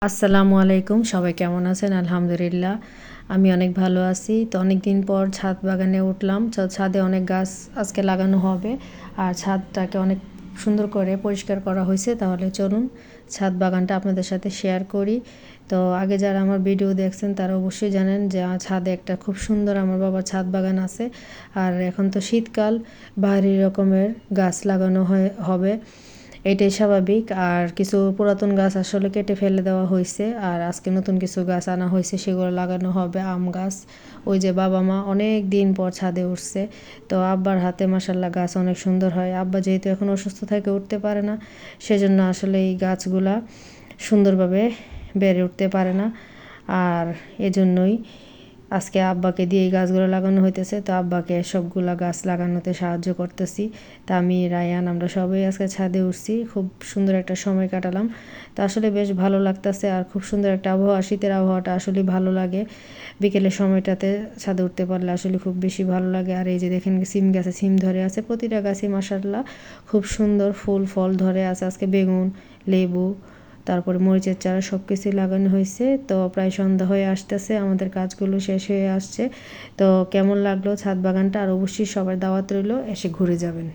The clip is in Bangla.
আসসালামু আলাইকুম, সবাই কেমন আছেন? আলহামদুলিল্লাহ আমি অনেক ভালো আছি। তো অনেক দিন পর ছাদ বাগানে উঠলাম। ছাদে অনেক গাছ আজকে লাগানো হবে আর ছাদটাকে অনেক সুন্দর করে পরিষ্কার করা হয়েছে। তাহলে চলুন ছাদ বাগানটা আপনাদের সাথে শেয়ার করি। তো আগে যারা আমার ভিডিও দেখছেন তারা অবশ্যই জানেন যে ছাদে একটা খুব সুন্দর আমার বাবার ছাদ বাগান আছে। আর এখন তো শীতকাল, ভারী রকমের গাছ লাগানো হবে, এটাই স্বাভাবিক। আর কিছু পুরাতন গাছ আসলে কেটে ফেলে দেওয়া হয়েছে, আর আজকে নতুন কিছু গাছ আনা হয়েছে, সেগুলো লাগানো হবে। আম গাছ, ওই যে বাবা মা অনেক দিন পর ছাদে উঠছে, তো আব্বার হাতে মাশাল্লাহ গাছ অনেক সুন্দর হয়। আব্বা যেহেতু এখন অসুস্থ থাকে, উঠতে পারে না, সেজন্য আসলে এই গাছগুলা সুন্দরভাবে বেড়ে উঠতে পারে না। আর এজন্যই আজকে আব্বাকে দিয়ে এই গাছগুলো লাগানো হইতেছে। তো আব্বাকে সবগুলা গাছ লাগানোতে সাহায্য করতেছি। তা আমি, রায়ান, আমরা সবাই আজকে ছাদে উঠছি, খুব সুন্দর একটা সময় কাটালাম। তো আসলে বেশ ভালো লাগতেছে, আর খুব সুন্দর একটা আবহাওয়া, শীতের আবহাওয়াটা আসলে ভালো লাগে। বিকেলের সময়টাতে ছাদে উঠতে পারলে আসলে খুব বেশি ভালো লাগে। আর এই যে দেখেন সিম গাছে সিম ধরে আছে, প্রতিটা গাছে মাশাআল্লাহ খুব সুন্দর ফুল ফল ধরে আছে। আজকে বেগুন, লেবু, তারপরে মরিচের চারা সব কিছুই লাগানো হয়েছে। তো প্রায় সন্ধ্যা হয়ে আসতেছে, আমাদের কাজগুলো শেষ হয়ে আসছে। তো কেমন লাগলো ছাদ বাগানটা? আর অবশ্যই সবার দাওয়াত রইল, এসে ঘুরে যাবেন।